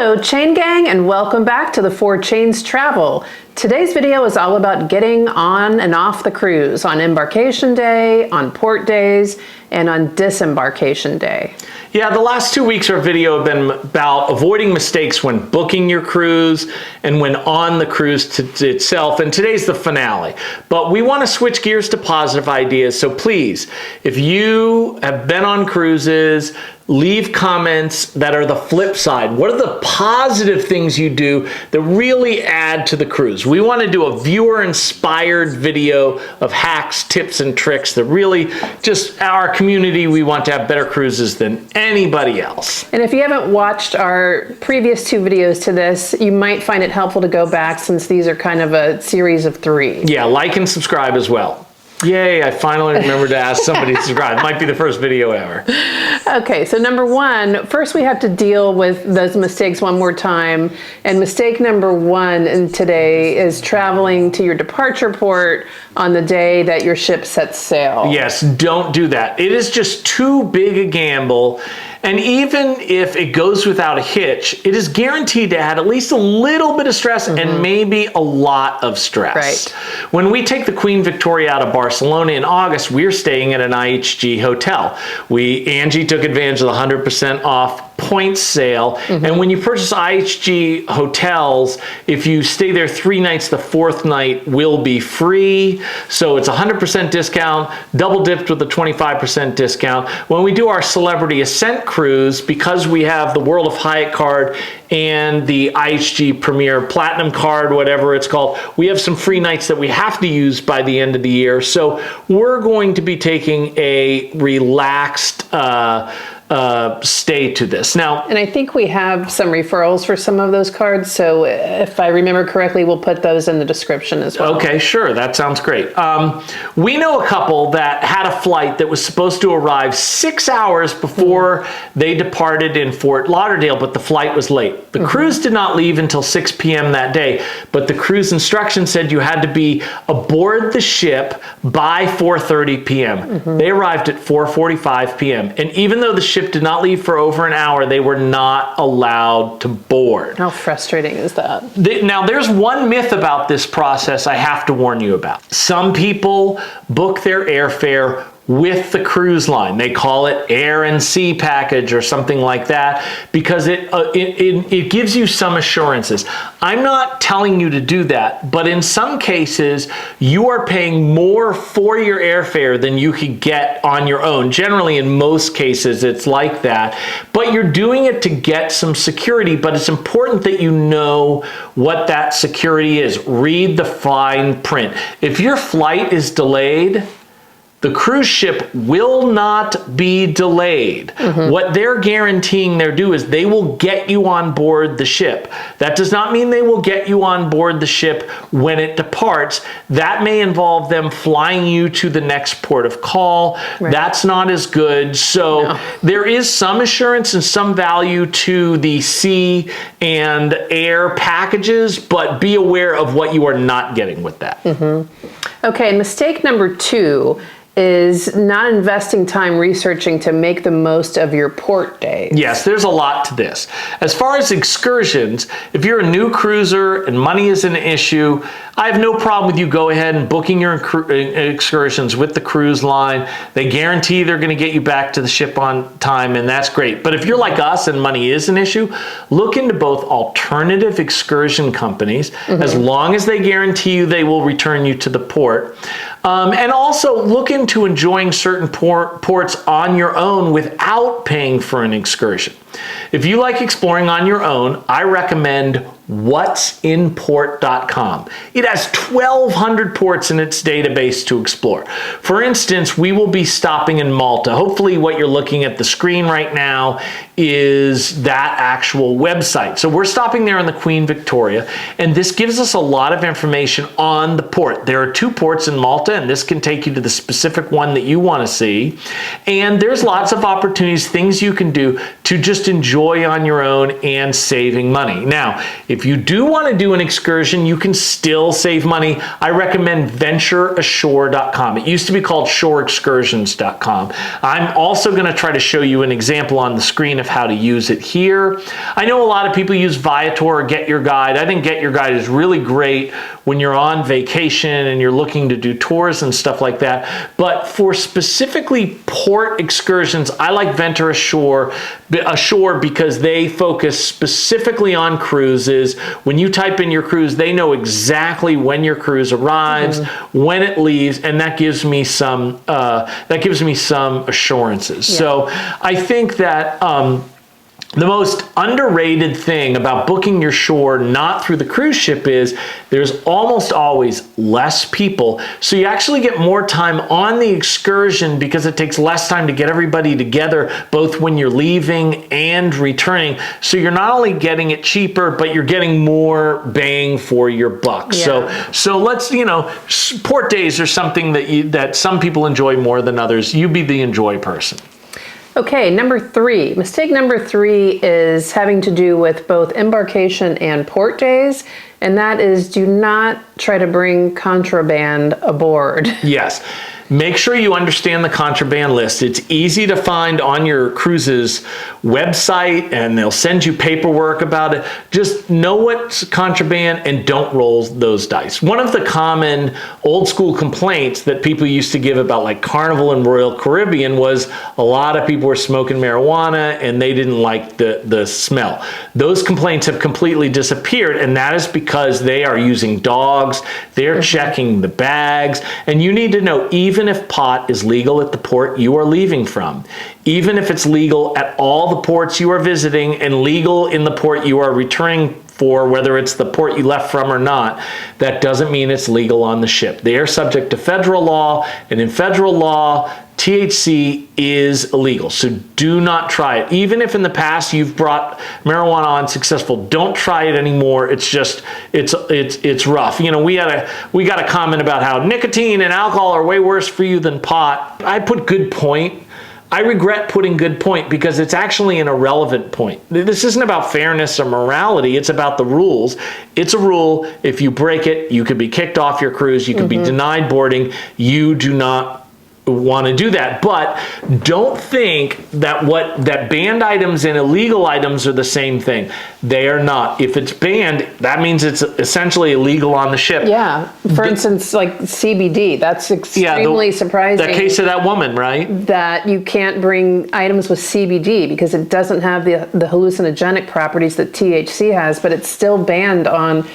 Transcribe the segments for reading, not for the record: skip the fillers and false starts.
Hello Chain Gang, and welcome back to the 4 Chains Travel. Today's video is all about getting on and off the cruise on embarkation day, on port days, and on disembarkation day. Yeah, the last 2 weeks our video have been about avoiding mistakes when booking your cruise and when on the cruise itself, and today's the finale. But we want to switch gears to positive ideas, so please, if you have been on cruises, leave comments that are the flip side. What are the positive things you do that really add to the cruise? We want to do a viewer-inspired video of hacks, tips, and tricks that really just our community, we want to have better cruises than anybody else. And if you haven't watched our previous 2 videos to this, you might find it helpful to go back since these are kind of a series of 3. Yeah, like and subscribe as well. Yay, I finally remembered to ask somebody to subscribe. It might be the first video ever. Okay, so number 1, first we have to deal with those mistakes one more time. And mistake number 1 in today is traveling to your departure port on the day that your ship sets sail. Yes, don't do that. It is just too big a gamble. And even if it goes without a hitch, it is guaranteed to add at least a little bit of stress and maybe a lot of stress. Right. When we take the Queen Victoria out of Barcelona in August, we're staying at an IHG hotel. Angie took advantage of the 100% off points sale. And when you purchase IHG hotels, if you stay there 3 nights, the 4th night will be free. So it's 100% discount, double dipped with a 25% discount. When we do our Celebrity Ascent cruise, because we have the World of Hyatt card and the IHG Premier Platinum card, whatever it's called, we have some free nights that we have to use by the end of the year. So we're going to be taking a relaxed stay to this. Now, and I think we have some referrals for some of those cards, so if I remember correctly, we'll put those in the description as well. Okay, sure, that sounds great. We know a couple that had a flight that was supposed to arrive 6 hours before they departed in Fort Lauderdale, but the flight was late. The cruise did not leave until 6 p.m. that day, but the cruise instructions said you had to be aboard the ship by 4:30 p.m. They arrived at 4:45 p.m. and even though the ship did not leave for over an hour, they were not allowed to board. How frustrating is that? Now, there's one myth about this process I have to warn you about. Some people book their airfare with the cruise line. They call it Air and Sea package or something like that because it gives you some assurances. I'm not telling you to do that, but in some cases, you are paying more for your airfare than you could get on your own. Generally, in most cases, it's like that, but you're doing it to get some security, but it's important that you know what that security is. Read the fine print. If your flight is delayed, the cruise ship will not be delayed. What they're guaranteeing their do is they will get you on board the ship. That does not mean they will get you on board the ship when it departs. That may involve them flying you to the next port of call. Right. That's not as good. So there is some assurance and some value to the sea and air packages, but be aware of what you are not getting with that. Okay, mistake number 2 is not investing time researching to make the most of your port days. Yes, there's a lot to this. As far as excursions, if you're a new cruiser and money is an issue, I have no problem with you go ahead and booking your excursions with the cruise line. They guarantee they're going to get you back to the ship on time, and that's great. But if you're like us and money is an issue, look into both alternative excursion companies, as long as they guarantee you they will return you to the port. And also look into enjoying certain ports on your own without paying for an excursion. If you like exploring on your own, I recommend what'sinport.com. It has 1,200 ports in its database to explore. For instance, we will be stopping in Malta. Hopefully what you're looking at the screen right now is that actual website. So we're stopping there on the Queen Victoria, and this gives us a lot of information on the port. There are 2 ports in Malta Delta, and this can take you to the specific one that you want to see. And there's lots of opportunities, things you can do to just enjoy on your own and saving money. Now, if you do want to do an excursion, you can still save money. I recommend ventureashore.com. It used to be called shoreexcursions.com. I'm also going to try to show you an example on the screen of how to use it here. I know a lot of people use Viator or Get Your Guide. I think Get Your Guide is really great when you're on vacation and you're looking to do tours and stuff like that. But for specifically port excursions, I like Venture Ashore because they focus specifically on cruises. When you type in your cruise, they know exactly when your cruise arrives, when it leaves, and that gives me some assurances. Yeah. So I think that the most underrated thing about booking your shore not through the cruise ship is there's almost always less people. So you actually get more time on the excursion because it takes less time to get everybody together, both when you're leaving and returning. So you're not only getting it cheaper, but you're getting more bang for your buck. Yeah. So let's, port days are something that some people enjoy more than others. You be the enjoy person. Okay, number 3. Mistake number 3 is having to do with both embarkation and port days, and that is do not try to bring contraband aboard. Yes. Make sure you understand the contraband list. It's easy to find on your cruise's website, and they'll send you paperwork about it. Just know what's contraband and don't roll those dice. One of the common old school complaints that people used to give about like Carnival and Royal Caribbean was a lot of people were smoking marijuana and they didn't like the smell. Those complaints have completely disappeared, and that is because they are using dogs, they're checking the bags, and you need to know even if pot is legal at the port you are leaving from, even if it's legal at all the ports you are visiting and legal in the port you are returning for, whether it's the port you left from or not, that doesn't mean it's legal on the ship. They are subject to federal law, and in federal law, THC is illegal, so do not try it. Even if in the past you've brought marijuana on successful, don't try it anymore. It's just, it's rough. We got a comment about how nicotine and alcohol are way worse for you than pot. I put good point. I regret putting good point because it's actually an irrelevant point. This isn't about fairness or morality. It's about the rules. It's a rule. If you break it, you could be kicked off your cruise. You could be denied boarding. You do not want to do that. But don't think that banned items and illegal items are the same thing. They are not. If it's banned, that means it's essentially illegal on the ship. Yeah. For instance, like CBD, that's extremely surprising. That case of that woman, right? That you can't bring items with CBD because it doesn't have the hallucinogenic properties that THC has, but it's still banned on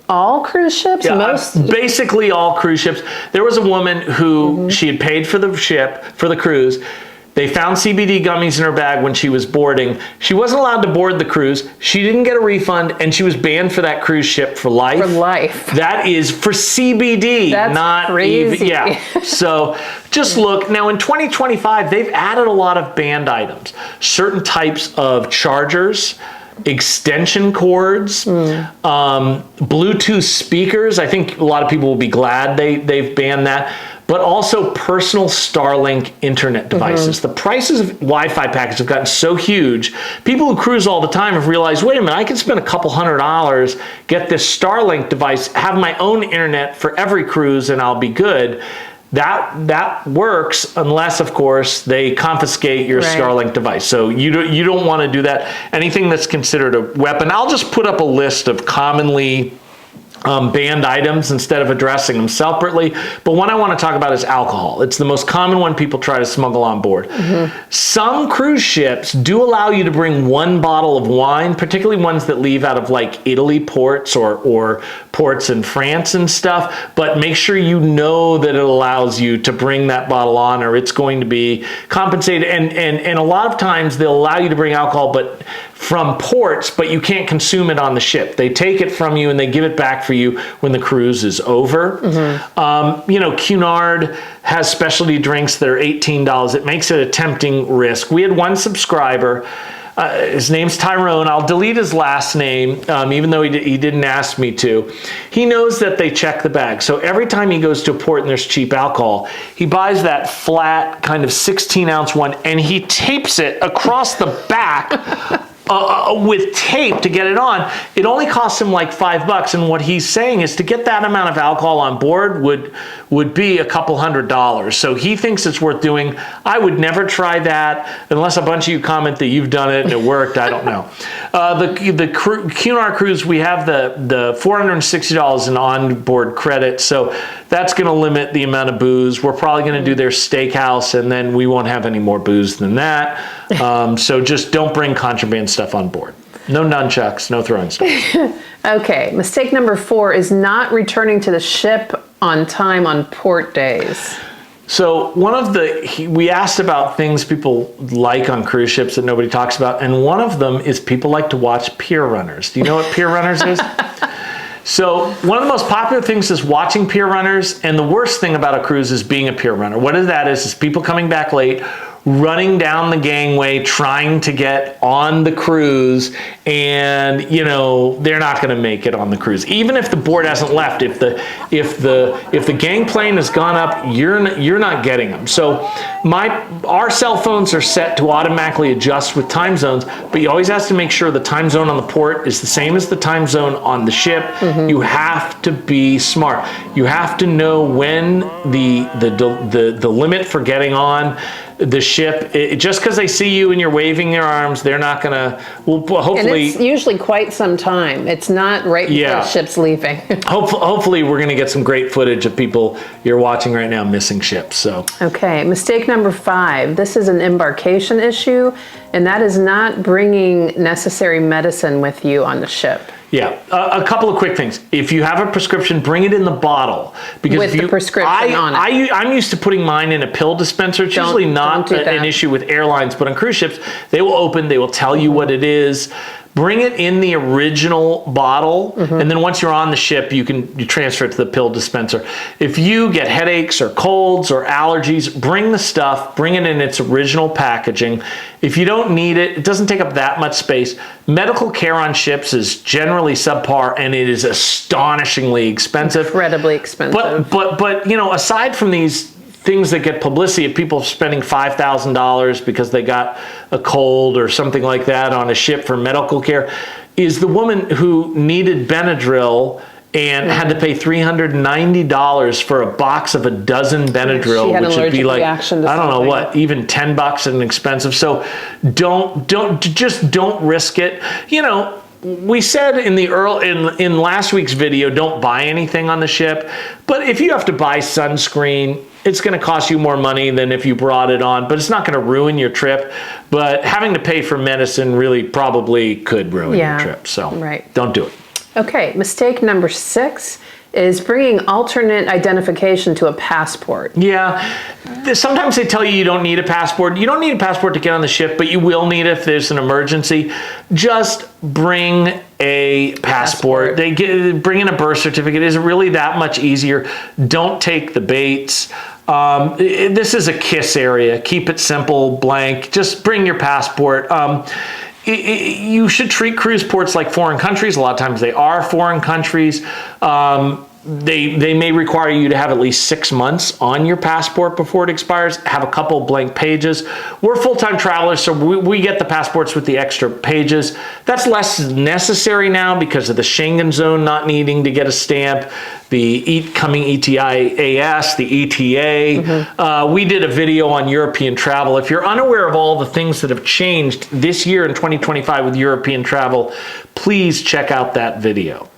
all cruise ships? Yeah, basically all cruise ships. There was a woman who she had paid for the ship, for the cruise. They found CBD gummies in her bag when she was boarding. She wasn't allowed to board the cruise. She didn't get a refund, and she was banned for that cruise ship for life. For life. That is for CBD. That's not crazy. Even, yeah. So just look. Now in 2025, they've added a lot of banned items. Certain types of chargers, extension cords, Bluetooth speakers. I think a lot of people will be glad they've banned that. But also personal Starlink internet devices. The prices of Wi-Fi packages have gotten so huge. People who cruise all the time have realized, wait a minute, I can spend a couple $100, get this Starlink device, have my own internet for every cruise, and I'll be good. That works unless, of course, they confiscate your Starlink device. So you don't want to do that. Anything that's considered a weapon. I'll just put up a list of commonly banned items instead of addressing them separately. But one I want to talk about is alcohol. It's the most common one people try to smuggle on board. Some cruise ships do allow you to bring one bottle of wine, particularly ones that leave out of like Italy ports or ports in France and stuff, but make sure you know that it allows you to bring that bottle on or it's going to be compensated. And a lot of times they'll allow you to bring alcohol but from ports, but you can't consume it on the ship. They take it from you and they give it back for you when the cruise is over. Cunard has specialty drinks that are $18. It makes it a tempting risk. We had one subscriber his name's Tyrone. I'll delete his last name, even though he didn't ask me to. He knows that they check the bag. So every time he goes to a port and there's cheap alcohol, he buys that flat kind of 16-ounce one and he tapes it across the back with tape to get it on. It only costs him like $5, and what he's saying is to get that amount of alcohol on board would be a couple $100. So he thinks it's worth doing. I would never try that unless a bunch of you comment that you've done it and it worked. I don't know. The Cunard cruise, we have the $460 in onboard credit, so that's going to limit the amount of booze. We're probably going to do their steakhouse, and then we won't have any more booze than that. So just don't bring contraband stuff on board. No nunchucks, no throwing stuff. Okay, mistake number 4 is not returning to the ship on time on port days. So we asked about things people like on cruise ships that nobody talks about, and one of them is people like to watch pier runners. Do you know what pier runners is? So one of the most popular things is watching pier runners, and the worst thing about a cruise is being a pier runner. What that is people coming back late, running down the gangway, trying to get on the cruise, and they're not going to make it on the cruise. Even if the board hasn't left, if the gangplank has gone up, you're not getting them. So our cell phones are set to automatically adjust with time zones, but you always have to make sure the time zone on the port is the same as the time zone on the ship. Mm-hmm. You have to be smart. You have to know when the limit for getting on the ship. Just because they see you and you're waving your arms, they're not gonna. Well, hopefully, and it's usually quite some time. It's not right before the ship's leaving. Hopefully, we're gonna get some great footage of people you're watching right now missing ships. So okay, mistake number 5. This is an embarkation issue, and that is not bringing necessary medicine with you on the ship. Yeah, a couple of quick things. If you have a prescription, bring it in the bottle. Because with the prescription on it. I'm used to putting mine in a pill dispenser. It's usually not an issue with airlines, but on cruise ships, they will open, they will tell you what it is. Bring it in the original bottle, and then once you're on the ship, you transfer it to the pill dispenser. If you get headaches or colds or allergies, bring the stuff, bring it in its original packaging. If you don't need it, it doesn't take up that much space. Medical care on ships is generally subpar, and it is astonishingly expensive. Incredibly expensive. But aside from these things that get publicity of people spending $5,000 because they got a cold or something like that on a ship for medical care, is the woman who needed Benadryl and had to pay $390 for a box of a dozen Benadryl, which would be like, I don't know what, even $10 and expensive. So don't risk it. We said in last week's video, don't buy anything on the ship. But if you have to buy sunscreen, it's going to cost you more money than if you brought it on, but it's not going to ruin your trip. But having to pay for medicine really probably could ruin your trip. So don't do it. Okay, mistake number 6 is bringing alternate identification to a passport. Yeah, sometimes they tell you don't need a passport. You don't need a passport to get on the ship, but you will need it if there's an emergency. Just bring a passport. Bring in a birth certificate. Is it really that much easier? Don't take the baits. This is a KISS area. Keep it simple, blank. Just bring your passport. You should treat cruise ports like foreign countries. A lot of times they are foreign countries. They may require you to have at least 6 months on your passport before it expires. Have a couple blank pages. We're full-time travelers, so we get the passports with the extra pages. That's less necessary now because of the Schengen zone not needing to get a stamp, the coming ETIAS, the ETA. We did a video on European travel. If you're unaware of all the things that have changed this year in 2025 with European travel, please check out that video.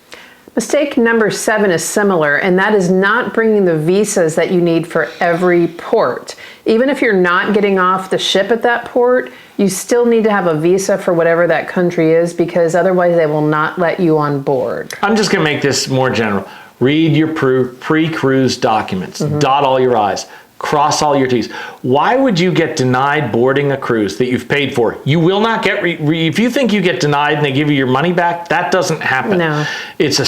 Mistake number 7 is similar, and that is not bringing the visas that you need for every port. Even if you're not getting off the ship at that port, you still need to have a visa for whatever that country is, because otherwise they will not let you on board. I'm just going to make this more general. Read your pre-cruise documents. Dot all your I's. Cross all your T's. Why would you get denied boarding a cruise that you've paid for? You will not get, if you think you get denied and they give you your money back, that doesn't happen. No. If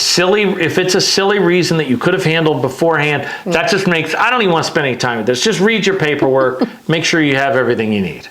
it's a silly reason that you could have handled beforehand, that just makes, I don't even want to spend any time with this. Just read your paperwork, make sure you have everything you need.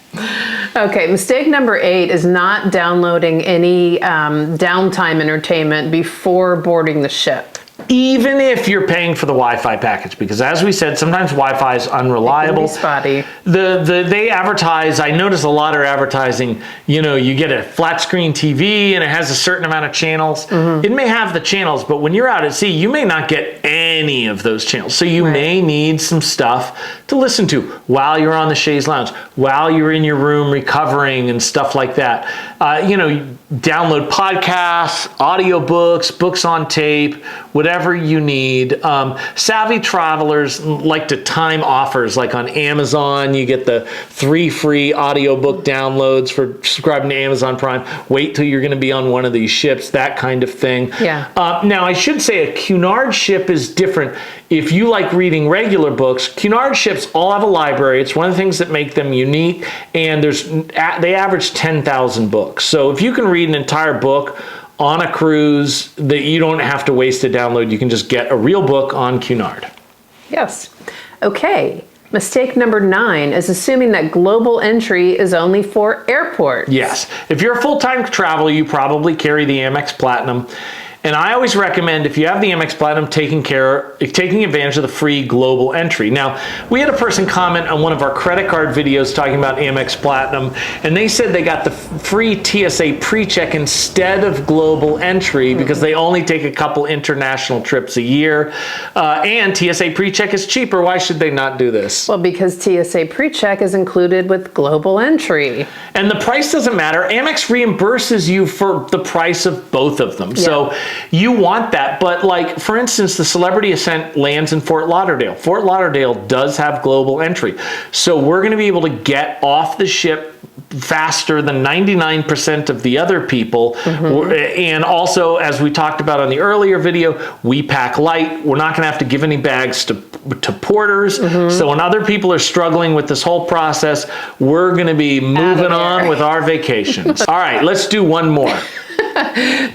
Okay, mistake number 8 is not downloading any downtime entertainment before boarding the ship. Even if you're paying for the Wi-Fi package, because as we said, sometimes Wi-Fi is unreliable. It can be spotty. They advertise, I notice a lot are advertising, you know, you get a flat screen TV and it has a certain amount of channels. It may have the channels, but when you're out at sea, you may not get any of those channels. So you may need some stuff to listen to while you're on the chaise lounge, while you're in your room recovering and stuff like that. You know, download podcasts, audiobooks, books on tape, whatever you need. Savvy travelers like to time offers, like on Amazon, you get the 3 free audiobook downloads for subscribing to Amazon Prime. Wait till you're going to be on one of these ships, that kind of thing. Yeah. Now, I should say a Cunard ship is different. If you like reading regular books, Cunard ships all have a library. It's one of the things that make them unique, and they average 10,000 books. So if you can read an entire book on a cruise, that you don't have to waste a download, you can just get a real book on Cunard. Yes. Okay. Mistake number 9 is assuming that global entry is only for airports. Yes. If you're a full-time traveler, you probably carry the Amex Platinum. And I always recommend, if you have the Amex Platinum, taking advantage of the free global entry. Now, we had a person comment on one of our credit card videos talking about Amex Platinum, and they said they got the free TSA pre-check instead of global entry because they only take a couple international trips a year. And TSA pre-check is cheaper. Why should they not do this? Well, because TSA pre-check is included with global entry. And the price doesn't matter. Amex reimburses you for the price of both of them. Yeah. So you want that, but like, for instance, the Celebrity Ascent lands in Fort Lauderdale. Fort Lauderdale does have global entry. So we're going to be able to get off the ship faster than 99% of the other people. And also, as we talked about on the earlier video, we pack light. We're not going to have to give any bags to porters. So when other people are struggling with this whole process, we're going to be moving on with our vacations. All right, let's do one more.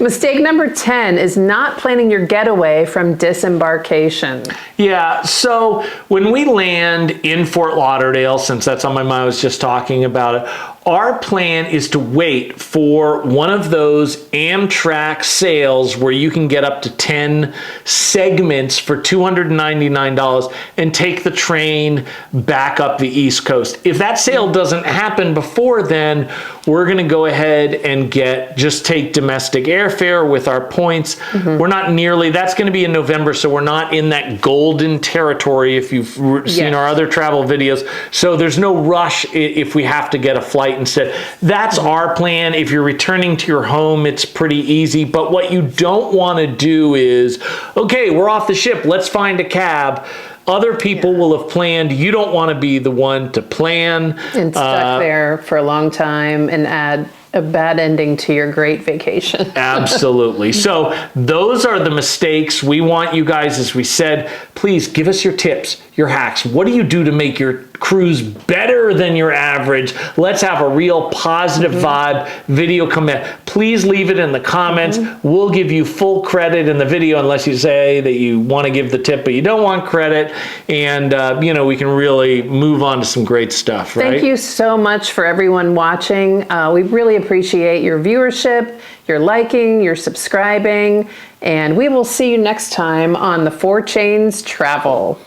Mistake number 10 is not planning your getaway from disembarkation. Yeah, so when we land in Fort Lauderdale, since that's on my mind, I was just talking about it, our plan is to wait for one of those Amtrak sales where you can get up to 10 segments for $299 and take the train back up the East Coast. If that sale doesn't happen before then, we're going to go ahead and just take domestic airfare with our points. We're not nearly, that's going to be in November, so we're not in that golden territory if you've seen our other travel videos. So there's no rush if we have to get a flight instead. That's our plan. If you're returning to your home, it's pretty easy. But what you don't want to do is, okay, we're off the ship, let's find a cab. Other people will have planned. You don't want to be the one to plan. And stuck there for a long time and add a bad ending to your great vacation. Absolutely. So those are the mistakes. We want you guys, as we said, please give us your tips, your hacks. What do you do to make your cruise better than your average? Let's have a real positive vibe video comment. Please leave it in the comments. We'll give you full credit in the video unless you say that you want to give the tip, but you don't want credit. And, you know, we can really move on to some great stuff, right? Thank you so much for everyone watching. We really appreciate your viewership, your liking, your subscribing, and we will see you next time on the 4 Chains Travel.